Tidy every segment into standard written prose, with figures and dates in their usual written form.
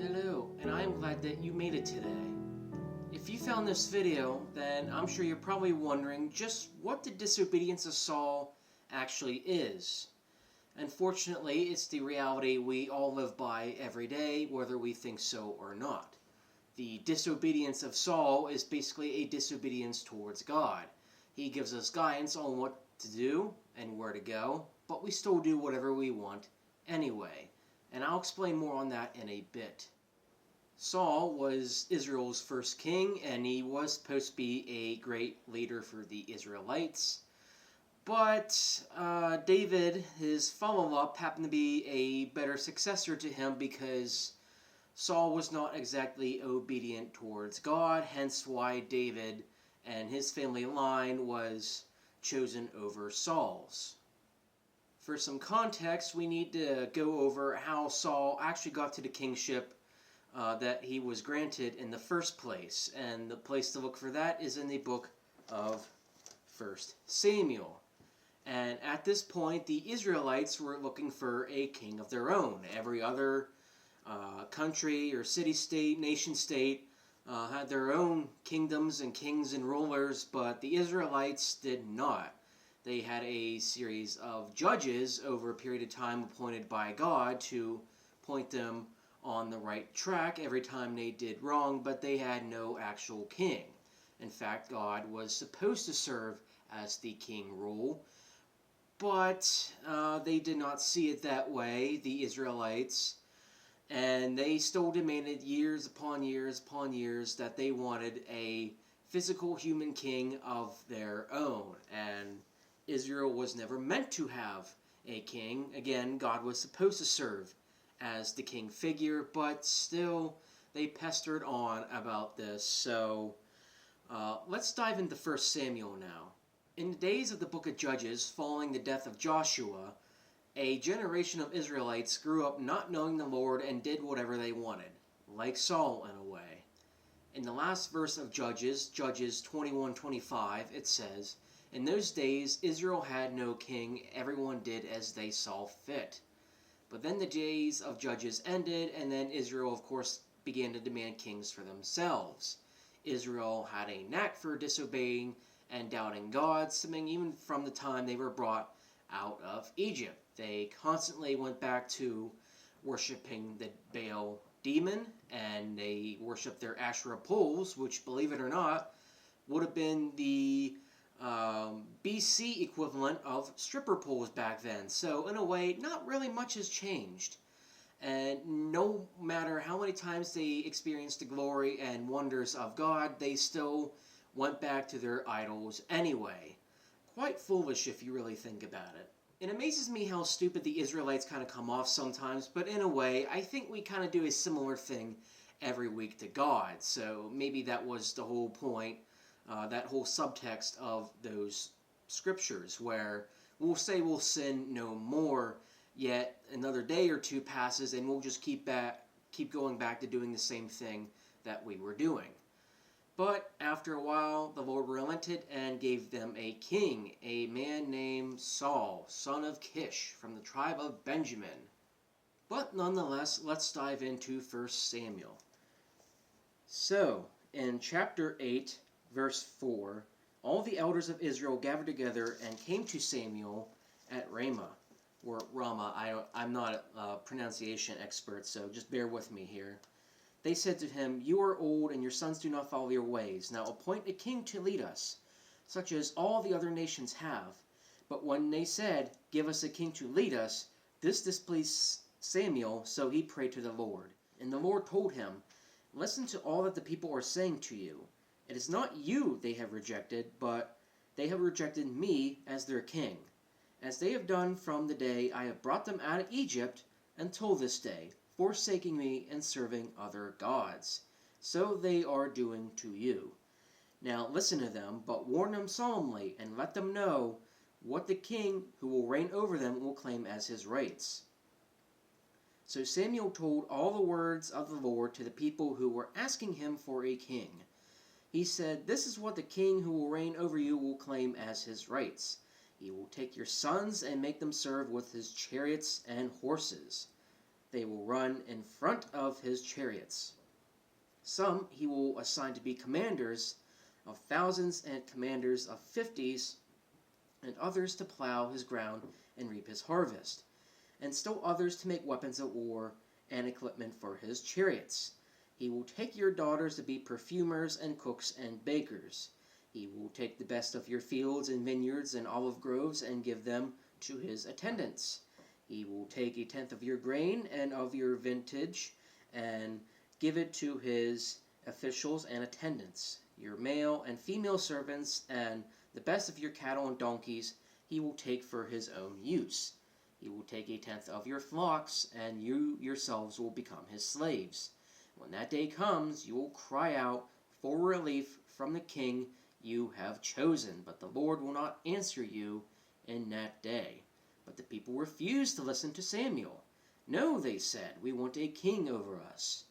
Hello, and I am glad that you made it today. If you found this video, then I'm sure you're probably wondering just what the disobedience of Saul actually is. Unfortunately, it's the reality we all live by every day, whether we think so or not. The disobedience of Saul is basically a disobedience towards God. He gives us guidance on what to do and where to go, but we still do whatever we want anyway. And I'll explain more on that in a bit. Saul was Israel's first king, and he was supposed to be a great leader for the Israelites. But David, his follow-up, happened to be a better successor to him because Saul was not exactly obedient towards God, hence why David and his family line was chosen over Saul's. For some context, we need to go over how Saul actually got to the kingship that he was granted in the first place. And the place to look for that is in the book of 1 Samuel. And at this point, the Israelites were looking for a king of their own. Every other country or city-state, nation-state had their own kingdoms and kings and rulers, but the Israelites did not. They had a series of judges over a period of time appointed by God to point them on the right track every time they did wrong, but they had no actual king. In fact, God was supposed to serve as the king rule, but they did not see it that way, the Israelites, and they still demanded years upon years upon years that they wanted a physical human king of their own. And Israel was never meant to have a king. Again, God was supposed to serve as the king figure, but still they pestered on about this. So let's dive into 1 Samuel now. In the days of the book of Judges, following the death of Joshua, a generation of Israelites grew up not knowing the Lord and did whatever they wanted, like Saul in a way. In the last verse of Judges, Judges 21:25, it says, "In those days Israel had no king, everyone did as they saw fit." But then the days of Judges ended, and then Israel, of course, began to demand kings for themselves. Israel had a knack for disobeying and doubting God, stemming even from the time they were brought out of Egypt. They constantly went back to worshiping the Baal demon, and they worshiped their Asherah poles, which, believe it or not, would have been the BC equivalent of stripper poles back then. So in a way, not really much has changed. And no matter how many times they experienced the glory and wonders of God, they still went back to their idols anyway. Quite foolish if you really think about it. It amazes me how stupid the Israelites kind of come off sometimes, but in a way, I think we kind of do a similar thing every week to God. So maybe that was the whole point, that whole subtext of those scriptures, where we'll say we'll sin no more, yet another day or two passes and we'll just keep going back to doing the same thing that we were doing. But after a while, the Lord relented and gave them a king, a man named Saul, son of Kish, from the tribe of Benjamin. But nonetheless, let's dive into 1 Samuel. So, in chapter 8, verse 4, all the elders of Israel gathered together and came to Samuel at Ramah, or Ramah. I'm not a pronunciation expert, so just bear with me here. They said to him, "You are old, and your sons do not follow your ways. Now appoint a king to lead us, such as all the other nations have." But when they said, "Give us a king to lead us," this displeased Samuel, so he prayed to the Lord. And the Lord told him, "Listen to all that the people are saying to you. It is not you they have rejected, but they have rejected me as their king, as they have done from the day I have brought them out of Egypt until this day, forsaking me and serving other gods. So they are doing to you. Now listen to them, but warn them solemnly, and let them know what the king who will reign over them will claim as his rights." So Samuel told all the words of the Lord to the people who were asking him for a king. He said, "This is what the king who will reign over you will claim as his rights. He will take your sons and make them serve with his chariots and horses." They will run in front of his chariots. Some he will assign to be commanders of thousands and commanders of fifties, and others to plow his ground and reap his harvest, and still others to make weapons of war and equipment for his chariots. He will take your daughters to be perfumers and cooks and bakers. He will take the best of your fields and vineyards and olive groves and give them to his attendants. He will take a tenth of your grain and of your vintage and give it to his officials and attendants. Your male and female servants and the best of your cattle and donkeys he will take for his own use. He will take a tenth of your flocks, and you yourselves will become his slaves. When that day comes, you will cry out for relief from the king you have chosen, but the Lord will not answer you in that day. But the people refused to listen to Samuel. No, they said, we want a king over us.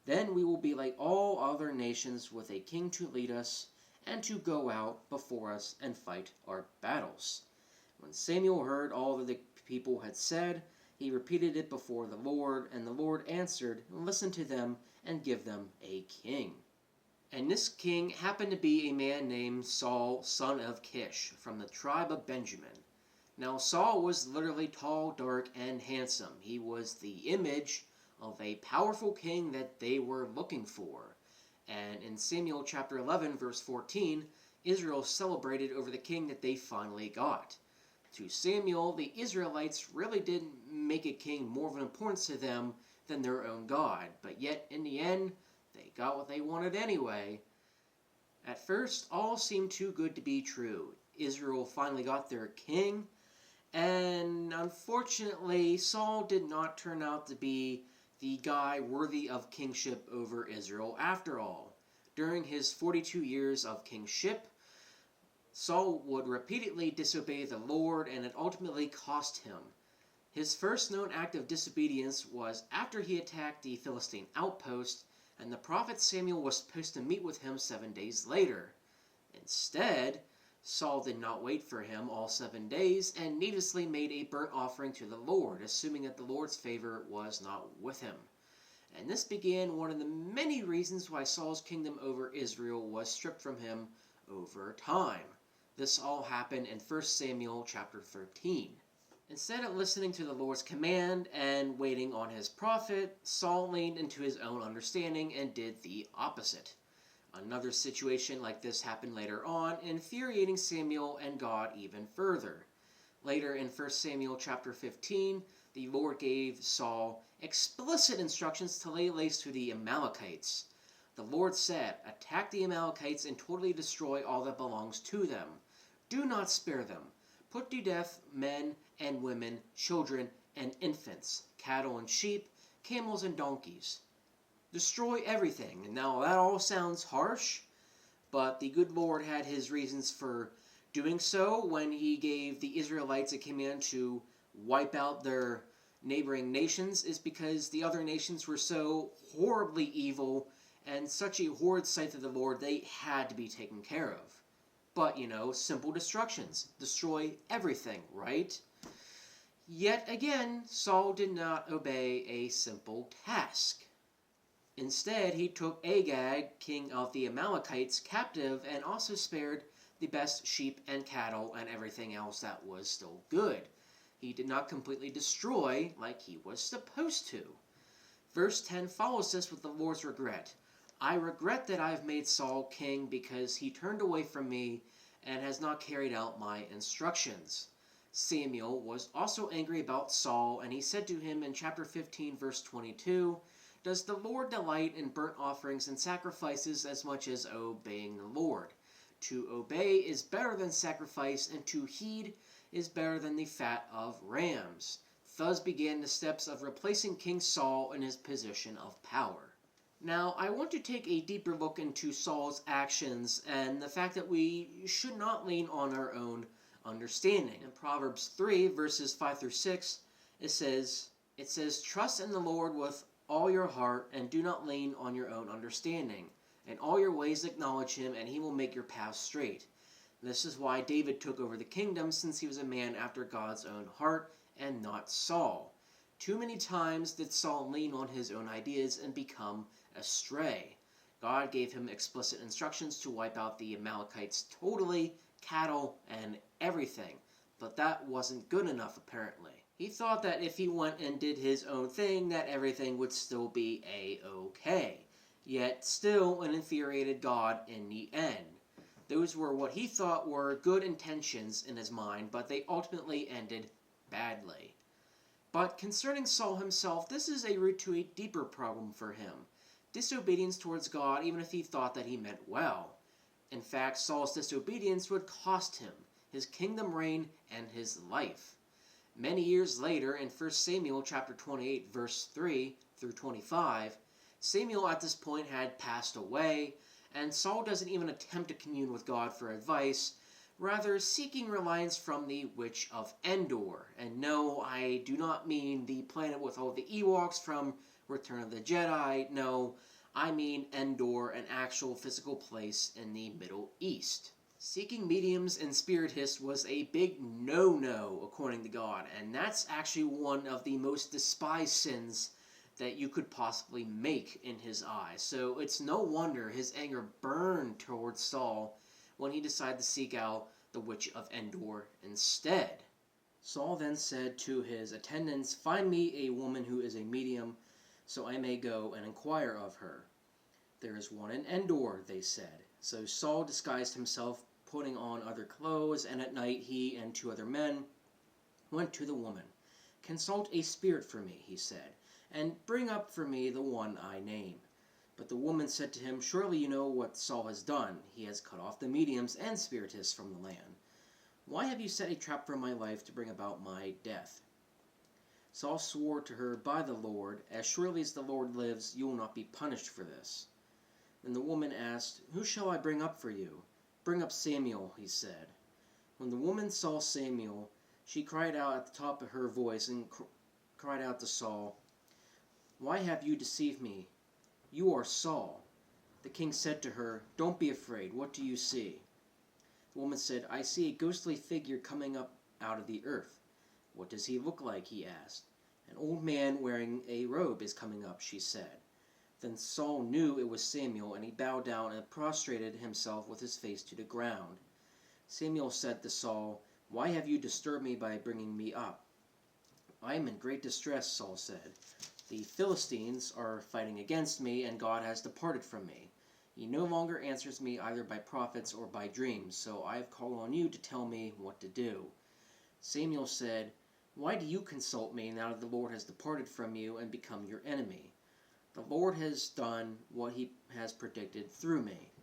Then we will be like all other nations, with a king to lead us and to go out before us and fight our battles. When Samuel heard all that the people had said, he repeated it before the Lord, and the Lord answered, listen to them and give them a king. And this king happened to be a man named Saul, son of Kish, from the tribe of Benjamin. Now Saul was literally tall, dark, and handsome. He was the image of a powerful king that they were looking for. And in Samuel chapter 11, verse 14, Israel celebrated over the king that they finally got. To Samuel, the Israelites really didn't make a king more of an importance to them than their own God, but yet in the end, they got what they wanted anyway. At first, all seemed too good to be true. Israel finally got their king, and unfortunately, Saul did not turn out to be the guy worthy of kingship over Israel after all. During his 42 years of kingship, Saul would repeatedly disobey the Lord, and it ultimately cost him. His first known act of disobedience was after he attacked the Philistine outpost, and the prophet Samuel was supposed to meet with him 7 days later. Instead, Saul did not wait for him all 7 days, and needlessly made a burnt offering to the Lord, assuming that the Lord's favor was not with him. And this began one of the many reasons why Saul's kingdom over Israel was stripped from him over time. This all happened in 1 Samuel chapter 13. Instead of listening to the Lord's command and waiting on his prophet, Saul leaned into his own understanding and did the opposite. Another situation like this happened later on, infuriating Samuel and God even further. Later in 1 Samuel chapter 15, the Lord gave Saul explicit instructions to lay waste to the Amalekites. The Lord said, attack the Amalekites and totally destroy all that belongs to them. Do not spare them. Put to death men and women, children and infants, cattle and sheep, camels and donkeys. Destroy everything. And now that all sounds harsh, but the good Lord had his reasons for doing so when he gave the Israelites a command to wipe out their neighboring nations, is because the other nations were so horribly evil and such a horrid sight to the Lord, they had to be taken care of. But, simple destructions. Destroy everything, right? Yet again, Saul did not obey a simple task. Instead, he took Agag, king of the Amalekites, captive, and also spared the best sheep and cattle and everything else that was still good. He did not completely destroy like he was supposed to. Verse 10 follows this with the Lord's regret. I regret that I have made Saul king because he turned away from me and has not carried out my instructions. Samuel was also angry about Saul, and he said to him in chapter 15, verse 22, does the Lord delight in burnt offerings and sacrifices as much as obeying the Lord? To obey is better than sacrifice, and to heed is better than the fat of rams. Thus began the steps of replacing King Saul in his position of power. Now, I want to take a deeper look into Saul's actions and the fact that we should not lean on our own understanding. In Proverbs 3, verses 5 through 6, it says, trust in the Lord with all your heart and do not lean on your own understanding. In all your ways acknowledge him, and he will make your paths straight. This is why David took over the kingdom, since he was a man after God's own heart and not Saul. Too many times did Saul lean on his own ideas and become astray. God gave him explicit instructions to wipe out the Amalekites totally, cattle, and everything. But that wasn't good enough, apparently. He thought that if he went and did his own thing, that everything would still be a-okay. Yet still it infuriated God in the end. Those were what he thought were good intentions in his mind, but they ultimately ended badly. But concerning Saul himself, this is a root to a deeper problem for him. Disobedience towards God, even if he thought that he meant well. In fact, Saul's disobedience would cost him his kingdom reign and his life. Many years later, in 1 Samuel chapter 28, verse 3 through 25, Samuel at this point had passed away, and Saul doesn't even attempt to commune with God for advice, rather seeking reliance from the Witch of Endor. And no, I do not mean the planet with all the Ewoks from Return of the Jedi. No, I mean Endor, an actual physical place in the Middle East. Seeking mediums and spiritists was a big no-no, according to God, and that's actually one of the most despised sins that you could possibly make in his eyes. So it's no wonder his anger burned towards Saul when he decided to seek out the Witch of Endor instead. Saul then said to his attendants, "Find me a woman who is a medium, so I may go and inquire of her." "There is one in Endor," they said. So Saul disguised himself, putting on other clothes, and at night he and 2 other men went to the woman. "Consult a spirit for me," he said, "and bring up for me the one I name." But the woman said to him, "Surely you know what Saul has done. He has cut off the mediums and spiritists from the land. Why have you set a trap for my life to bring about my death?" Saul swore to her by the Lord, "As surely as the Lord lives, you will not be punished for this." Then the woman asked, "Who shall I bring up for you?" "Bring up Samuel," he said. When the woman saw Samuel, she cried out at the top of her voice and cried out to Saul, "Why have you deceived me? You are Saul." The king said to her, "Don't be afraid. What do you see?" The woman said, "I see a ghostly figure coming up out of the earth." "What does he look like?" he asked. "An old man wearing a robe is coming up," she said. Then Saul knew it was Samuel, and he bowed down and prostrated himself with his face to the ground. Samuel said to Saul, "Why have you disturbed me by bringing me up?" "I am in great distress," Saul said. "The Philistines are fighting against me, and God has departed from me. He no longer answers me either by prophets or by dreams, so I have called on you to tell me what to do." Samuel said, "Why do you consult me now that the Lord has departed from you and become your enemy? The Lord has done what he has predicted through me.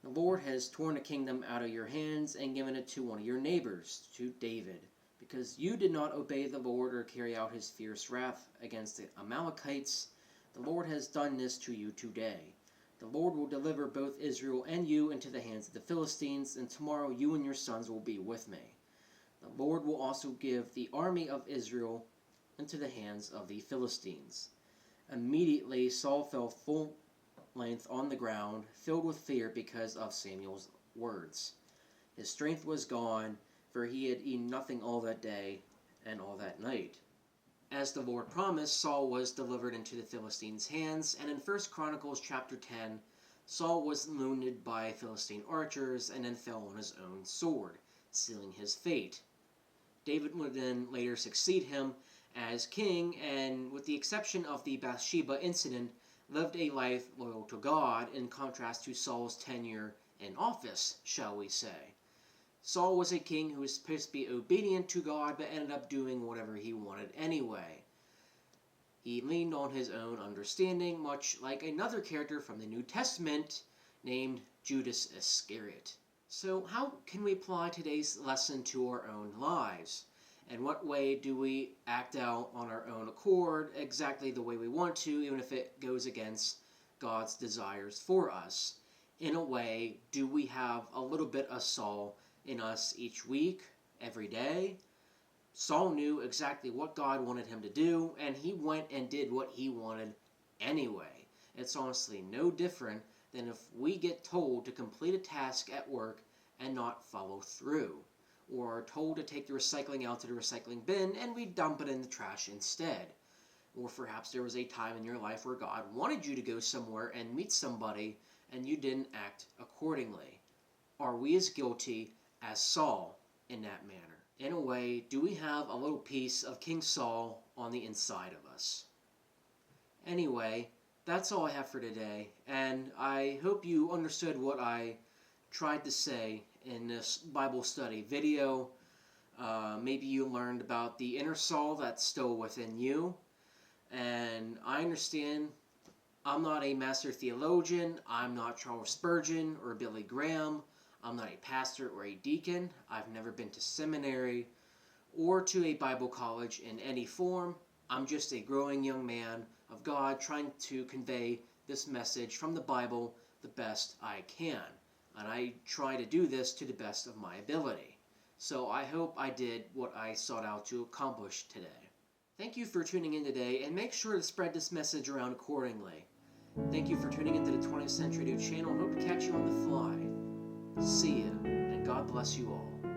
The Lord has torn a kingdom out of your hands and given it to one of your neighbors, to David, because you did not obey the Lord or carry out his fierce wrath against the Amalekites. The Lord has done this to you today. The Lord will deliver both Israel and you into the hands of the Philistines, and tomorrow you and your sons will be with me. The Lord will also give the army of Israel into the hands of the Philistines." Immediately Saul fell full length on the ground, filled with fear because of Samuel's words. His strength was gone, for he had eaten nothing all that day and all that night. As the Lord promised, Saul was delivered into the Philistines' hands, and in 1 Chronicles chapter 10, Saul was wounded by Philistine archers and then fell on his own sword, sealing his fate. David would then later succeed him as king, and with the exception of the Bathsheba incident, lived a life loyal to God, in contrast to Saul's tenure in office, shall we say. Saul was a king who was supposed to be obedient to God, but ended up doing whatever he wanted anyway. He leaned on his own understanding, much like another character from the New Testament named Judas Iscariot. So how can we apply today's lesson to our own lives? In what way do we act out on our own accord exactly the way we want to, even if it goes against God's desires for us? In a way, do we have a little bit of Saul in us each week, every day? Saul knew exactly what God wanted him to do, and he went and did what he wanted anyway. It's honestly no different than if we get told to complete a task at work and not follow through. or are told to take the recycling out to the recycling bin and we dump it in the trash instead. Or perhaps there was a time in your life where God wanted you to go somewhere and meet somebody and you didn't act accordingly. Are we as guilty as Saul in that manner? In a way, do we have a little piece of King Saul on the inside of us? Anyway, that's all I have for today, and I hope you understood what I tried to say in this Bible study video. Maybe you learned about the inner Saul that's still within you. And I understand I'm not a master theologian, I'm not Charles Spurgeon or Billy Graham, I'm not a pastor or a deacon, I've never been to seminary or to a Bible college in any form. I'm just a growing young man of God trying to convey this message from the Bible the best I can. And I try to do this to the best of my ability. So I hope I did what I sought out to accomplish today. Thank you for tuning in today, and make sure to spread this message around accordingly. Thank you for tuning into the 20th Century New channel. Hope to catch you on the fly. See ya, and God bless you all.